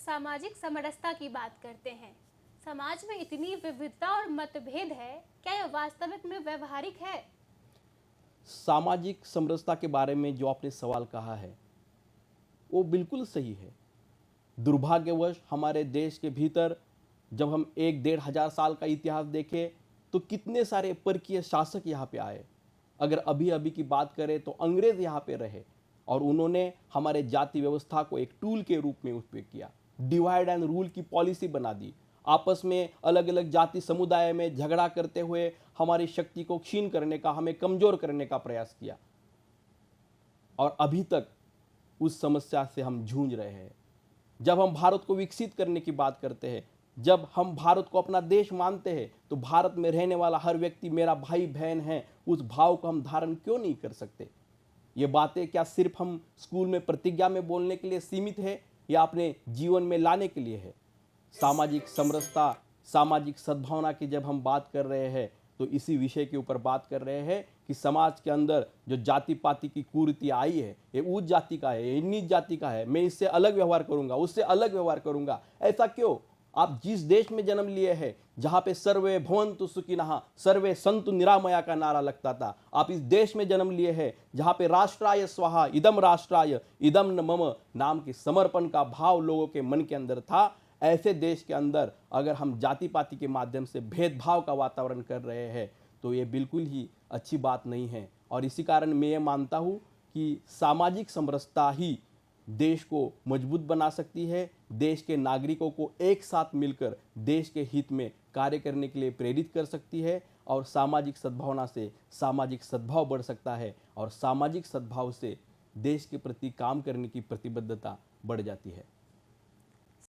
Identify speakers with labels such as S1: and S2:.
S1: सामाजिक समरसता की बात करते हैं। समाज में इतनी विविधता और मतभेद है, क्या यह वास्तविक में व्यवहारिक है?
S2: सामाजिक समरसता के बारे में जो आपने सवाल कहा है वो बिल्कुल सही है। दुर्भाग्यवश हमारे देश के भीतर जब हम 1-1.5 हजार का इतिहास देखें तो कितने सारे परकीय शासक यहाँ पे आए। अगर अभी अभी की बात करें तो अंग्रेज यहाँ पे रहे और उन्होंने हमारे जाति व्यवस्था को एक टूल के रूप में उपयोग किया। डिवाइड एंड रूल की पॉलिसी बना दी। आपस में अलग अलग जाति समुदाय में झगड़ा करते हुए हमारी शक्ति को क्षीण करने का, हमें कमजोर करने का प्रयास किया और अभी तक उस समस्या से हम जूझ रहे हैं। जब हम भारत को विकसित करने की बात करते हैं, जब हम भारत को अपना देश मानते हैं, तो भारत में रहने वाला हर व्यक्ति मेरा भाई बहन है, उस भाव को हम धारण क्यों नहीं कर सकते? ये बातें क्या सिर्फ हम स्कूल में प्रतिज्ञा में बोलने के लिए सीमित है या अपने जीवन में लाने के लिए है? सामाजिक समरसता, सामाजिक सद्भावना की जब हम बात कर रहे हैं तो इसी विषय के ऊपर बात कर रहे हैं कि समाज के अंदर जो जाति पाति की कुरीति आई है, ये उच्च जाति का है, ये नीच जाति का है, मैं इससे अलग व्यवहार करूंगा, उससे अलग व्यवहार करूंगा। ऐसा क्यों? आप जिस देश में जन्म लिए हैं, जहां पे सर्वे भवन्तु सुखिनः सर्वे सन्तु निरामया का नारा लगता था, आप इस देश में जन्म लिए हैं जहां पे राष्ट्राय स्वाहा इदम राष्ट्राय इदम न मम नाम के समर्पण का भाव लोगों के मन के अंदर था। ऐसे देश के अंदर अगर हम जाति पाति के माध्यम से भेदभाव का वातावरण कर रहे हैं तो ये बिल्कुल ही अच्छी बात नहीं है। और इसी कारण मैं ये मानता हूँ कि सामाजिक समरसता ही देश को मजबूत बना सकती है, देश के नागरिकों को एक साथ मिलकर देश के हित में कार्य करने के लिए प्रेरित कर सकती है और सामाजिक सद्भावना से सामाजिक सद्भाव बढ़ सकता है और सामाजिक सद्भाव से देश के प्रति काम करने की प्रतिबद्धता बढ़ जाती है।